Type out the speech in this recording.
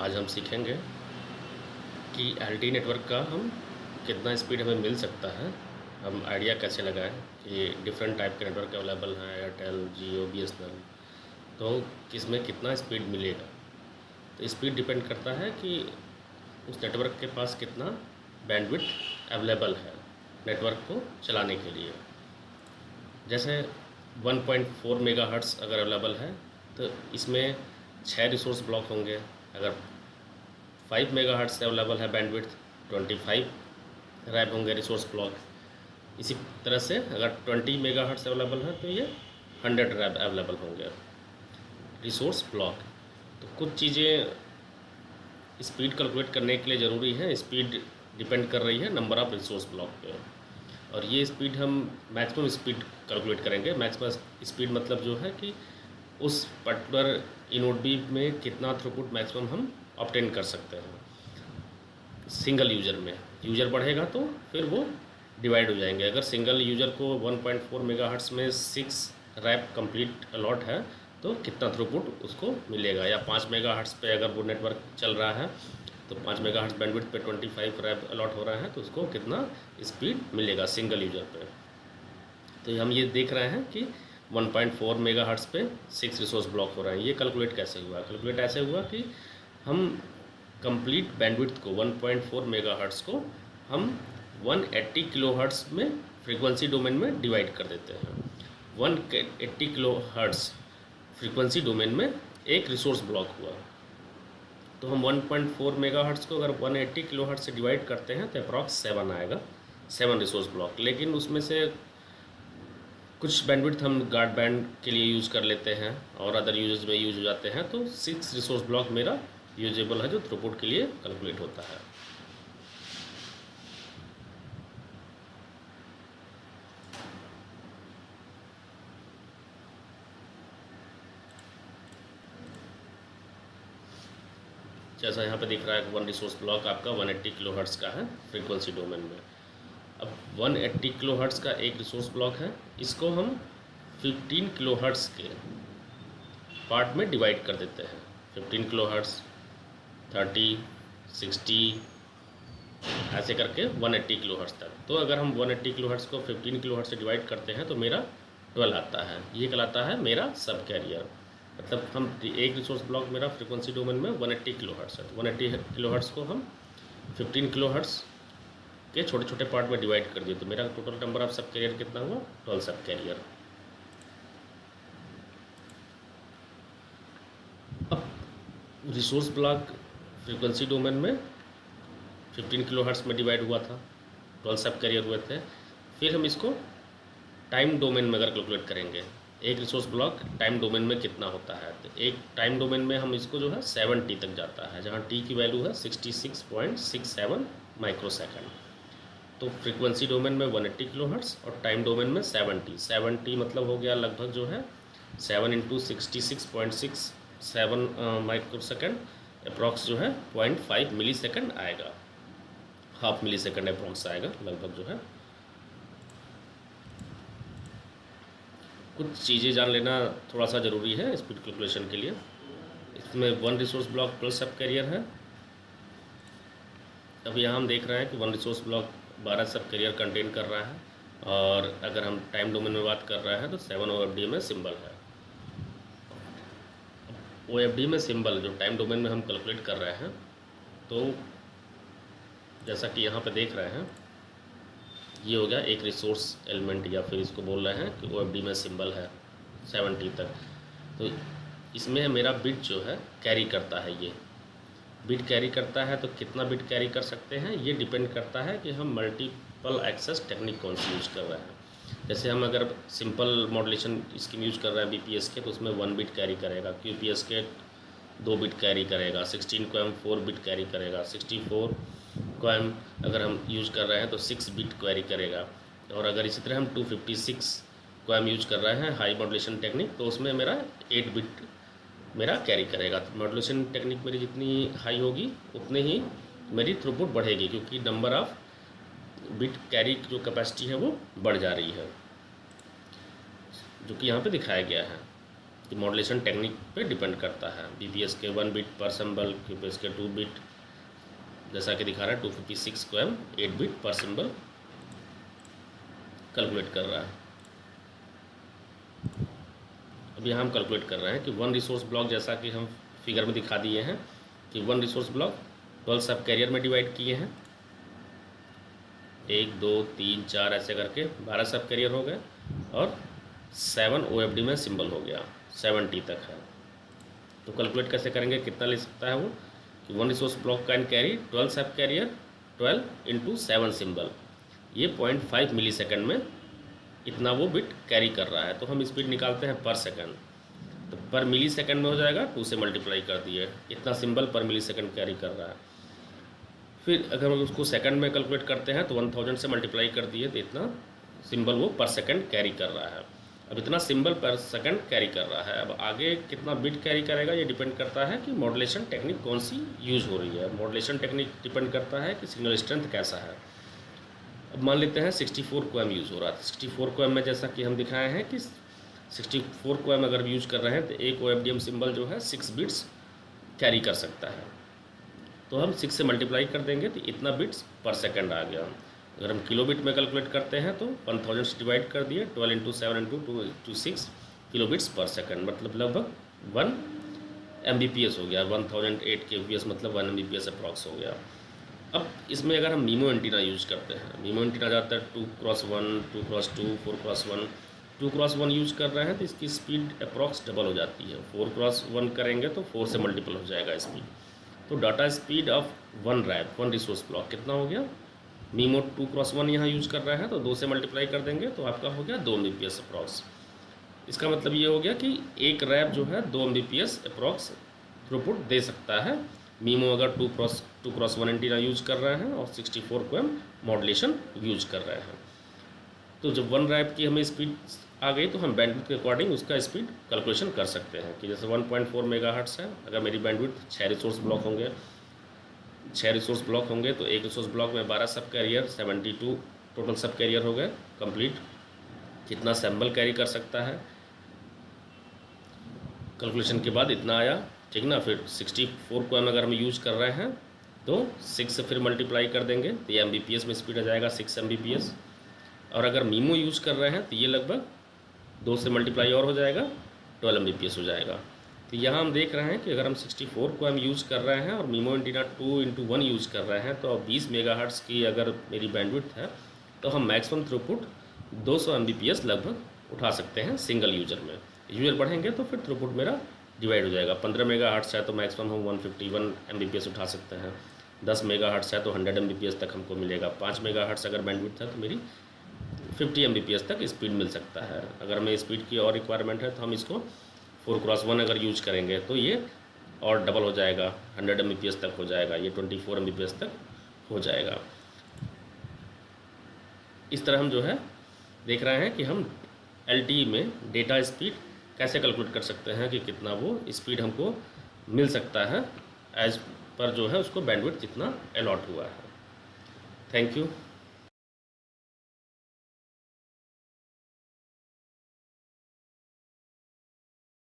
आज हम सीखेंगे कि एलटीई नेटवर्क का हम कितना स्पीड हमें मिल सकता है। हम आइडिया कैसे लगाएं कि डिफरेंट टाइप के नेटवर्क अवेलेबल हैं, एयरटेल, जियो, बीएसएनएल, तो किसमें कितना स्पीड मिलेगा। तो स्पीड डिपेंड करता है कि उस नेटवर्क के पास कितना बैंडविड्थ अवेलेबल है नेटवर्क को चलाने के लिए। जैसे 1.4 मेगाहर्ट्ज़ अगर अवेलेबल है तो इसमें 6 रिसोर्स ब्लॉक होंगे। अगर 5 मेगाहर्ट्ज़ से अवेलेबल है बैंडविड्थ, 25 रैप होंगे रिसोर्स ब्लॉक। इसी तरह से अगर 20 मेगाहर्ट्ज़ अवेलेबल है तो ये 100 रैप अवेलेबल होंगे रिसोर्स ब्लॉक। तो कुछ चीज़ें स्पीड कैलकुलेट करने के लिए ज़रूरी है। स्पीड डिपेंड कर रही है नंबर ऑफ़ रिसोर्स ब्लॉक पे, और ये स्पीड हम मैक्सिमम स्पीड कैलकुलेट करेंगे। मैक्सिमम स्पीड मतलब जो है कि उस पर्टिकुलर इनोड बी में कितना थ्रूपुट मैक्सिमम हम ऑब्टेन कर सकते हैं सिंगल यूज़र में। यूज़र बढ़ेगा तो फिर वो डिवाइड हो जाएंगे। अगर सिंगल यूज़र को 1.4 मेगाहर्ट्ज़ में 6 रैप कंप्लीट अलॉट है तो कितना थ्रूपुट उसको मिलेगा, या 5 मेगाहर्ट्ज़ पे अगर वो नेटवर्क चल रहा है तो 5 मेगाहर्ट्ज़ बैंडविड्थ पे 25 रैप अलॉट हो रहा है तो उसको कितना स्पीड मिलेगा सिंगल यूज़र पे। तो हम ये देख रहे हैं कि 1.4 मेगाहर्ट्ज़ पे 6 रिसोर्स ब्लॉक हो रहे हैं। ये कैलकुलेट कैसे हुआ? कैलकुलेट ऐसे हुआ कि हम कंप्लीट बैंडविड्थ को 1.4 मेगाहर्ट्ज़ को हम 180 किलोहर्ट्ज़ में फ्रीक्वेंसी डोमेन में डिवाइड कर देते हैं। 180 किलोहर्ट्ज़ फ्रीक्वेंसी डोमेन में एक रिसोर्स ब्लॉक हुआ, तो हम 1.4 मेगाहर्ट्ज़ को अगर 180 किलोहर्ट्ज़ से डिवाइड करते हैं तो अप्रॉक्स 7 आएगा, 7 रिसोर्स ब्लॉक। लेकिन उसमें से कुछ बैंडविड्थ हम गार्ड बैंड के लिए यूज़ कर लेते हैं और अदर यूजेस में यूज हो जाते हैं, तो 6 रिसोर्स ब्लॉक मेरा यूजेबल है जो थ्रूपुट के लिए कैलकुलेट होता है। जैसा यहाँ पे दिख रहा है कि 1 रिसोर्स ब्लॉक आपका 180 किलोहर्ट्ज़ का है फ्रीक्वेंसी डोमेन में। अब 180 किलोहर्ट्ज़ का एक रिसोर्स ब्लॉक है, इसको हम 15 किलोहर्ट्ज़ के पार्ट में डिवाइड कर देते हैं। 15 किलोहर्ट्ज़, 30, 60 ऐसे करके 180 किलोहर्ट्ज़ तक। तो अगर हम 180 किलोहर्ट्ज़ को 15 किलोहर्ट्ज़ से डिवाइड करते हैं तो मेरा 12 आता है। ये कहलाता है मेरा सब कैरियर। मतलब हम एक रिसोर्स ब्लॉक मेरा फ्रीक्वेंसी डोमेन में 180 किलोहर्ट्ज़ है, तो 180 किलोहर्ट्ज़ को हम 15 किलोहर्ट्ज़ के छोटे छोटे पार्ट में डिवाइड कर दिए, तो मेरा टोटल नंबर ऑफ सब कैरियर कितना हुआ? 12 सब कैरियर। अब रिसोर्स ब्लॉक फ्रीक्वेंसी डोमेन में 15 किलोहर्ट्ज़ में डिवाइड हुआ था, 12 सब कैरियर हुए थे। फिर हम इसको टाइम डोमेन में अगर कैलकुलेट करेंगे, एक रिसोर्स ब्लॉक टाइम डोमेन में कितना होता है, तो एक टाइम डोमेन में हम इसको जो है 7T तक जाता है, जहाँ T की वैल्यू है 66.67 माइक्रोसेकंड। तो फ्रीक्वेंसी डोमेन में 180 किलोहर्ट्ज़ और टाइम डोमेन में 7T मतलब हो गया लगभग जो है 7 × 66.67 माइक्रोसेकंड, अप्रॉक्स जो है 0.5 मिली सेकंड आएगा, हाफ मिली सेकंड अप्रॉक्स आएगा लगभग जो है। कुछ चीज़ें जान लेना थोड़ा सा ज़रूरी है स्पीड कैलकुलेशन के लिए। इसमें 1 रिसोर्स ब्लॉक 12 सब कैरियर है। अब यहाँ हम देख रहे हैं कि 1 रिसोर्स ब्लॉक 12 सब कैरियर कंटेन कर रहा है, और अगर हम टाइम डोमेन में बात कर रहे हैं तो 7 OFD में सिंबल है। OFD में सिंबल जो टाइम डोमेन में हम कैलकुलेट कर रहे हैं, तो जैसा कि यहाँ पे देख रहे हैं, ये हो गया एक रिसोर्स एलिमेंट, या फिर इसको बोल रहे हैं कि OFD में सिंबल है 7T तक। तो इसमें मेरा बिट जो है कैरी करता है, ये बिट कैरी करता है। तो कितना बिट कैरी कर सकते हैं ये डिपेंड करता है कि हम मल्टीपल एक्सेस टेक्निक कौन सी यूज़ कर रहे हैं। जैसे हम अगर सिंपल मॉड्यूलेशन स्कीम यूज़ कर रहे हैं BPS के, तो उसमें 1 बिट कैरी करेगा। QPS के 2 बिट कैरी करेगा, 16 QAM 4 बिट कैरी करेगा, 64 QAM अगर हम यूज़ कर रहे हैं तो 6 बिट क्वेरी करेगा। और अगर इसी तरह हम 256 QAM यूज़ कर रहे हैं हाई मॉड्यूलेशन टेक्निक, तो उसमें मेरा 8 बिट मेरा कैरी करेगा। तो मॉड्यूलेशन टेक्निक मेरी जितनी हाई होगी उतनी ही मेरी थ्रूपुट बढ़ेगी, क्योंकि नंबर ऑफ़ बिट कैरी जो कैपेसिटी है वो बढ़ जा रही है, जो कि यहाँ पे दिखाया गया है। कि मॉड्यूलेशन टेक्निक पे डिपेंड करता है। BPS के 1 बिट पर सिंबल, QPS के 2 बिट, जैसा कि दिखा रहा है 256 को हम 8 बिट पर सिंबल कैलकुलेट कर रहा है। अब यहाँ हम कैलकुलेट कर रहे हैं कि 1 रिसोर्स ब्लॉक, जैसा कि हम फिगर में दिखा दिए हैं कि 1 रिसोर्स ब्लॉक 12 सब कैरियर में डिवाइड किए हैं, 1 2 3 4 ऐसे करके 12 सब कैरियर हो गए और 7 OFD में सिंबल हो गया, 70 तक है। तो कैलकुलेट कैसे करेंगे, कितना ले सकता है वो, कि 1 रिसोर्स ब्लॉक कैन कैरी 12 सब कैरियर, 12 इंटू 7 सिंबल, ये 0.5 मिली सेकेंड में इतना वो बिट कैरी कर रहा है। तो हम स्पीड निकालते हैं पर सेकंड, तो पर मिली सेकंड में हो जाएगा, 2 से मल्टीप्लाई कर दिए, इतना सिंबल पर मिली सेकंड कैरी कर रहा है। फिर अगर हम उसको सेकंड में कैलकुलेट करते हैं तो 1000 से मल्टीप्लाई कर दिए तो इतना सिंबल वो पर सेकंड कैरी कर रहा है। अब इतना सिंबल पर सेकंड कैरी कर रहा है, अब आगे कितना बिट कैरी करेगा ये डिपेंड करता है कि मॉड्यूलेशन टेक्निक कौन सी यूज़ हो रही है। मॉड्यूलेशन टेक्निक डिपेंड करता है कि सिग्नल स्ट्रेंथ कैसा है। अब मान लेते हैं 64 कोएम यूज़ हो रहा है। 64 कोएम में जैसा कि हम दिखाए हैं कि 64 कोएम अगर यूज़ कर रहे हैं तो एक OFDM सिंबल जो है 6 बिट्स कैरी कर सकता है। तो हम 6 से मल्टीप्लाई कर देंगे तो इतना बिट्स पर सेकंड आ गया। अगर हम किलो बिट में कैलकुलेट करते हैं तो 1000 से डिवाइड कर दिए, 12 into 7 into 2 into 6 kilo bits पर सेकंड, मतलब लगभग 1 Mbps हो गया। 1008 kbps मतलब 1 Mbps अप्रॉक्स हो गया। अब इसमें अगर हम मीमो एंटीना यूज़ करते हैं, मीमो एंटीना ज़्यादातर 2x1, 2x2, 4x1, 2x1 use कर रहे हैं तो इसकी स्पीड अप्रॉक्स डबल हो जाती है। 4x1 करेंगे तो 4 से मल्टीपल हो जाएगा स्पीड। तो data speed of 1 rap 1 resource block कितना हो गया, मीमो 2x1 यहाँ यूज़ कर रहे हैं तो 2 से मल्टीप्लाई कर देंगे तो आपका हो गया 2 Mbps अप्रॉक्स। इसका मतलब ये हो गया कि एक रैप जो है 2 Mbps अप्रॉक्स थ्रूपुट दे सकता है। मीमो अगर 2x1 एंटीना यूज़ कर रहे हैं और 64 कोएम मॉड्यूलेशन यूज कर रहे हैं। तो जब 1 रैप की हमें स्पीड आ गई तो हम बैंडविड्थ के अकॉर्डिंग उसका स्पीड कैलकुलेशन कर सकते हैं कि जैसे 1.4 मेगाहर्ट्ज़ है, अगर मेरी बैंडविड्थ 6 रिसोर्स ब्लॉक होंगे, 6 रिसोर्स ब्लॉक होंगे तो एक रिसोर्स ब्लॉक में 12 सब कैरियर, 72 टोटल सब कैरियर हो गए कंप्लीट। कितना सैम्बल कैरी कर सकता है कैलकुलेशन के बाद इतना आया, ठीक ना। फिर 64 को अगर हम यूज़ कर रहे हैं तो 6 से फिर मल्टीप्लाई कर देंगे तो ये Mbps में स्पीड आ जाएगा 6 Mbps। और अगर मीमो यूज़ कर रहे हैं तो ये लगभग 2 से मल्टीप्लाई और हो जाएगा 12 Mbps हो जाएगा। तो यहाँ हम देख रहे हैं कि अगर हम 64 को हम यूज़ कर रहे हैं और मीमो एंटीना 2x1 यूज़ कर रहे हैं तो 20 मेगाहर्ट्ज़ की अगर मेरी बैंडविड्थ है तो हम मैक्सिमम थ्रूपुट 200 Mbps लगभग उठा सकते हैं सिंगल यूजर में। यूजर बढ़ेंगे तो फिर थ्रूपुट मेरा डिवाइड हो जाएगा। 15 मेगाहर्ट्ज़ है तो मैक्सिमम हम 151 Mbps उठा सकते हैं, 10 मेगाहर्ट्ज़ है तो 100 Mbps तक हमको मिलेगा, 5 मेगाहर्ट्ज़ अगर बैंडविड्थ है तो मेरी 50 Mbps तक स्पीड मिल सकता है। अगर हमें स्पीड की और रिक्वायरमेंट है तो हम इसको 4x1 अगर यूज करेंगे तो ये और डबल हो जाएगा, 100 Mbps तक हो जाएगा, ये 24 Mbps तक हो जाएगा। इस तरह हम जो है देख रहे हैं कि हम LTE में डेटा स्पीड कैसे कैलकुलेट कर सकते हैं कि कितना वो स्पीड हमको मिल सकता है एज पर जो है उसको बैंडविड्थ जितना अलॉट हुआ है। Thank you.